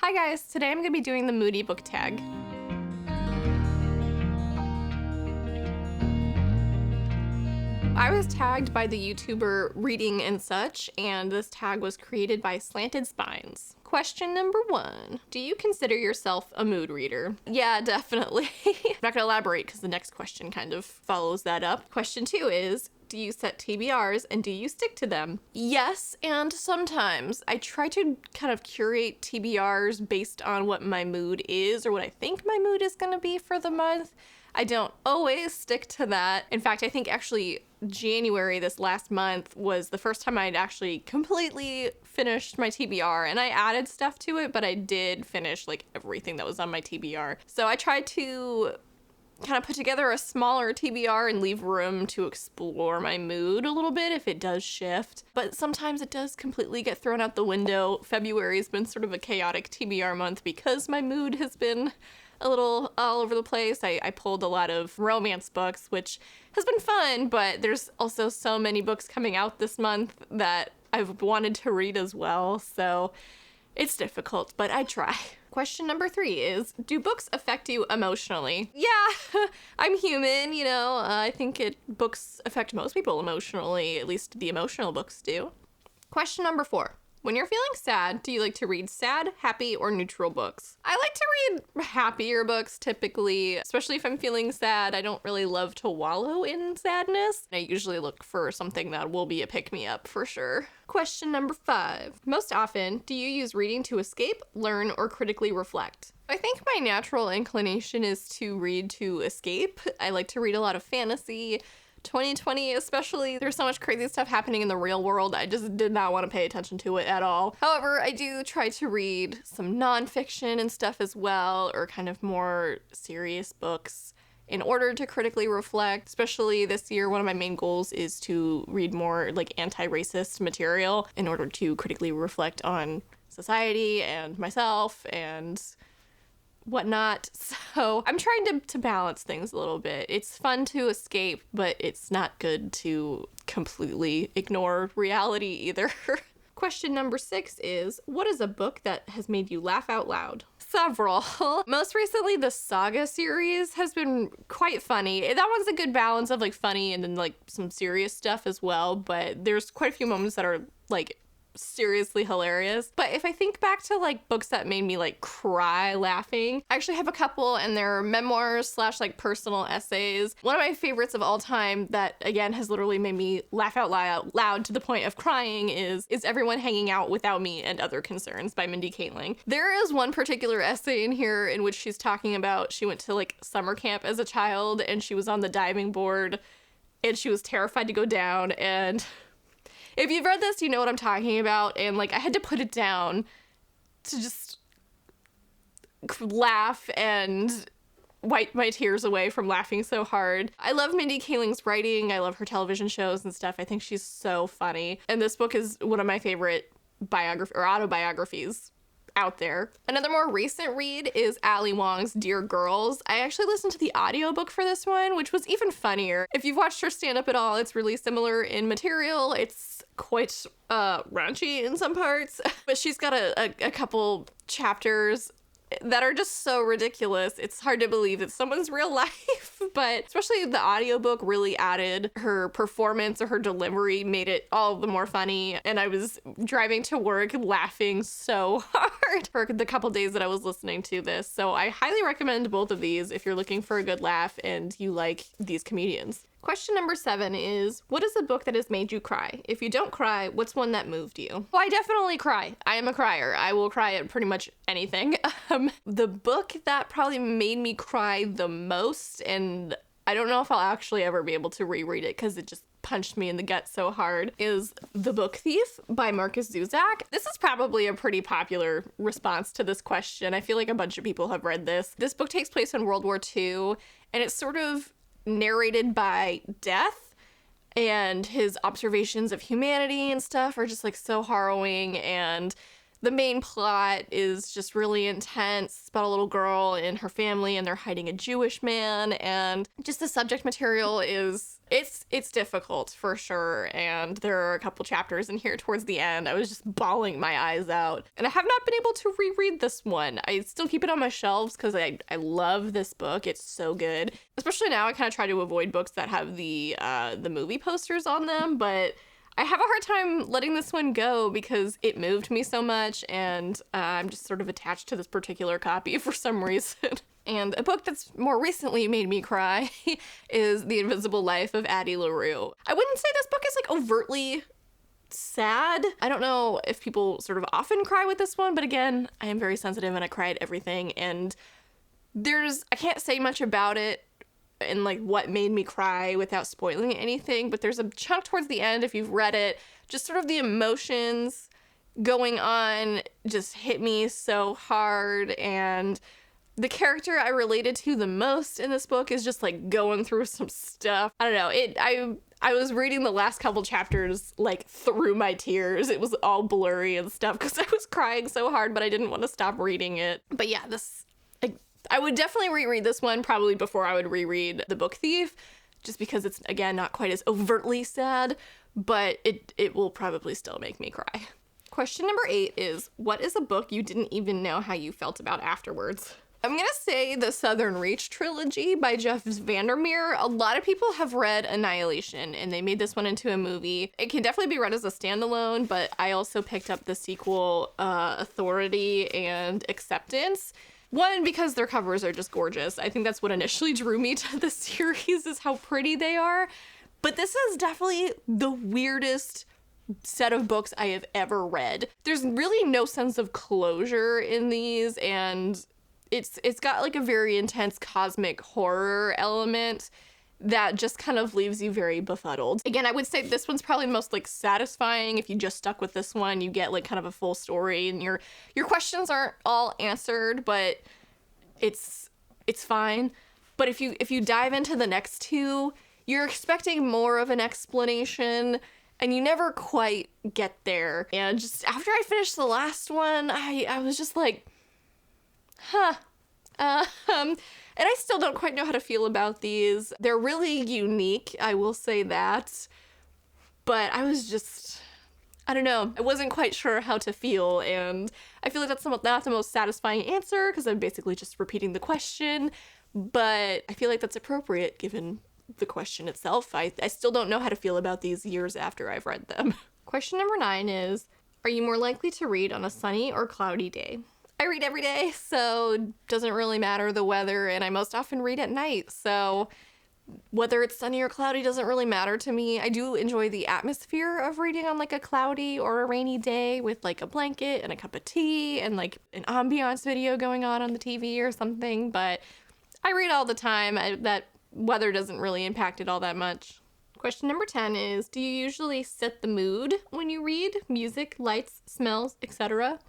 Hi guys, today I'm going to be doing the Moody book tag. I was tagged by the YouTuber Reading and Such, and this tag was created by Slanted Spines. Question number 1. Do you consider yourself a mood reader? Yeah, definitely. I'm not going to elaborate because the next question kind of follows that up. Question 2 is, do you set TBRs and do you stick to them? Yes, and sometimes. I try to kind of curate TBRs based on what my mood is or what I think my mood is going to be for the month. I don't always stick to that. In fact, I think actually January, this last month, was the first time I'd actually completely finished my TBR, and I added stuff to it, but I did finish like everything that was on my TBR. So I tried to kind of put together a smaller TBR and leave room to explore my mood a little bit if it does shift. But sometimes it does completely get thrown out the window. February has been sort of a chaotic TBR month because my mood has been a little all over the place. I pulled a lot of romance books, which has been fun, but there's also so many books coming out this month that I've wanted to read as well, so it's difficult, but I try. Question number 3 is, do books affect you emotionally? Yeah, I'm human, you know. I think books affect most people emotionally, at least the emotional books do. Question number 4. When you're feeling sad, do you like to read sad, happy, or neutral books? I like to read happier books typically, especially if I'm feeling sad. I don't really love to wallow in sadness. I usually look for something that will be a pick-me-up for sure. Question number 5. Most often, do you use reading to escape, learn, or critically reflect? I think my natural inclination is to read to escape. I like to read a lot of fantasy. 2020 especially, there's so much crazy stuff happening in the real world. I just did not want to pay attention to it at all. However, I do try to read some nonfiction and stuff as well, or kind of more serious books in order to critically reflect. Especially this year, one of my main goals is to read more like anti-racist material in order to critically reflect on society and myself and whatnot. So I'm trying to balance things a little bit. It's fun to escape, but it's not good to completely ignore reality either. Question number 6 is, what is a book that has made you laugh out loud? Several. Most recently, the Saga series has been quite funny. That one's a good balance of like funny and then like some serious stuff as well, but there's quite a few moments that are like seriously hilarious. But if I think back to like books that made me like cry laughing, I actually have a couple, and they're memoirs / like personal essays. One of my favorites of all time that again has literally made me laugh out loud to the point of crying is Everyone Hanging Out Without Me and Other Concerns by Mindy Kaling. There is one particular essay in here in which she's talking about she went to like summer camp as a child and she was on the diving board and she was terrified to go down, and if you've read this, you know what I'm talking about, and like I had to put it down to just laugh and wipe my tears away from laughing so hard. I love Mindy Kaling's writing. I love her television shows and stuff. I think she's so funny. And this book is one of my favorite autobiographies out there. Another more recent read is Ali Wong's Dear Girls. I actually listened to the audiobook for this one, which was even funnier. If you've watched her stand up at all, it's really similar in material. It's quite raunchy in some parts, but she's got a couple chapters that are just so ridiculous. It's hard to believe it's someone's real life, but especially the audiobook really added her performance, or her delivery made it all the more funny. And I was driving to work laughing so hard for the couple days that I was listening to this. So I highly recommend both of these if you're looking for a good laugh and you like these comedians. Question number 7 is, what is a book that has made you cry? If you don't cry, what's one that moved you? Well, I definitely cry. I am a crier. I will cry at pretty much anything. The book that probably made me cry the most, and I don't know if I'll actually ever be able to reread it because it just punched me in the gut so hard, is The Book Thief by Markus Zusak. This is probably a pretty popular response to this question. I feel like a bunch of people have read this. This book takes place in World War II, and it's sort of narrated by Death, and his observations of humanity and stuff are just like so harrowing, and The main plot is just really intense. It's about a little girl and her family, and they're hiding a Jewish man, and just the subject material is it's difficult for sure. And there are a couple chapters in here towards the end I was just bawling my eyes out, and I have not been able to reread this one. I still keep it on my shelves because I love this book. It's so good. Especially now, I kind of try to avoid books that have the movie posters on them, but I have a hard time letting this one go because it moved me so much, and I'm just sort of attached to this particular copy for some reason. And a book that's more recently made me cry is The Invisible Life of Addie LaRue. I wouldn't say this book is like overtly sad. I don't know if people sort of often cry with this one, but again, I am very sensitive and I cry at everything, and I can't say much about it and like what made me cry without spoiling anything, but there's a chunk towards the end, if you've read it, just sort of the emotions going on just hit me so hard, and the character I related to the most in this book is just like going through some stuff. I don't know, I was reading the last couple chapters like through my tears. It was all blurry and stuff because I was crying so hard, but I didn't want to stop reading it. But yeah, I would definitely reread this one probably before I would reread The Book Thief, just because it's, again, not quite as overtly sad, but it will probably still make me cry. Question number 8 is, what is a book you didn't even know how you felt about afterwards? I'm gonna say the Southern Reach trilogy by Jeff Vandermeer. A lot of people have read Annihilation, and they made this one into a movie. It can definitely be read as a standalone, but I also picked up the sequel, Authority and Acceptance. One, because their covers are just gorgeous. I think that's what initially drew me to the series, is how pretty they are. But this is definitely the weirdest set of books I have ever read. There's really no sense of closure in these, and it's got like a very intense cosmic horror element that just kind of leaves you very befuddled. Again, I would say this one's probably the most like satisfying. If you just stuck with this one, you get like kind of a full story, and your questions aren't all answered, but it's fine. But if you dive into the next two, you're expecting more of an explanation, and you never quite get there. And just after I finished the last one, I was just like, huh. And I still don't quite know how to feel about these. They're really unique, I will say that. But I was just, I don't know. I wasn't quite sure how to feel, and I feel like that's not the most satisfying answer because I'm basically just repeating the question, but I feel like that's appropriate given the question itself. I still don't know how to feel about these years after I've read them. Question number 9 is, are you more likely to read on a sunny or cloudy day? I read every day, so it doesn't really matter the weather, and I most often read at night, so whether it's sunny or cloudy doesn't really matter to me. I do enjoy the atmosphere of reading on like a cloudy or a rainy day with like a blanket and a cup of tea and like an ambiance video going on the TV or something, but I read all the time. That weather doesn't really impact it all that much. Question number 10 is, do you usually set the mood when you read? Music, lights, smells, etc.?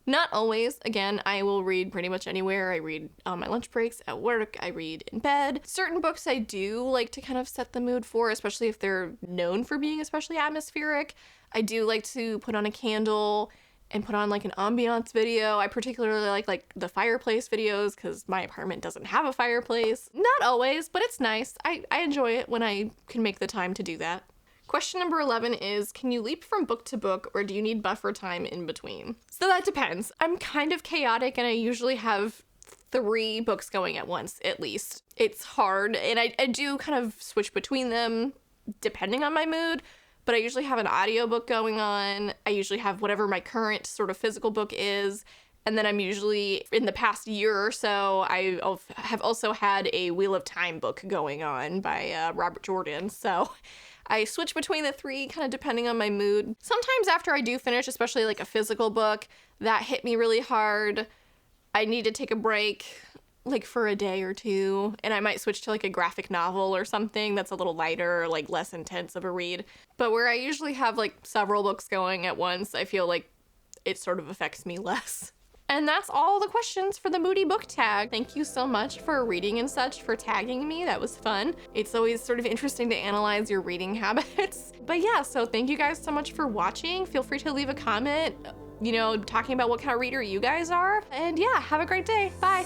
Not always. Again, I will read pretty much anywhere. I read on my lunch breaks, at work, I read in bed. Certain books I do like to kind of set the mood for, especially if they're known for being especially atmospheric. I do like to put on a candle and put on like an ambiance video. I particularly like the fireplace videos because my apartment doesn't have a fireplace. Not always, but it's nice. I enjoy it when I can make the time to do that. Question number 11 is, can you leap from book to book, or do you need buffer time in between? So that depends. I'm kind of chaotic, and I usually have 3 books going at once, at least. It's hard, and I do kind of switch between them depending on my mood, but I usually have an audiobook going on. I usually have whatever my current sort of physical book is, and then I'm usually, in the past year or so, I have also had a Wheel of Time book going on by Robert Jordan, so I switch between the 3 kind of depending on my mood. Sometimes after I do finish, especially like a physical book, that hit me really hard, I need to take a break like for a day or 2, and I might switch to like a graphic novel or something that's a little lighter or like less intense of a read. But where I usually have like several books going at once, I feel like it sort of affects me less. And that's all the questions for the Moody book tag. Thank you so much for reading and such, for tagging me. That was fun. It's always sort of interesting to analyze your reading habits. But yeah, so thank you guys so much for watching. Feel free to leave a comment you know, talking about what kind of reader you guys are. And yeah, have a great day. Bye.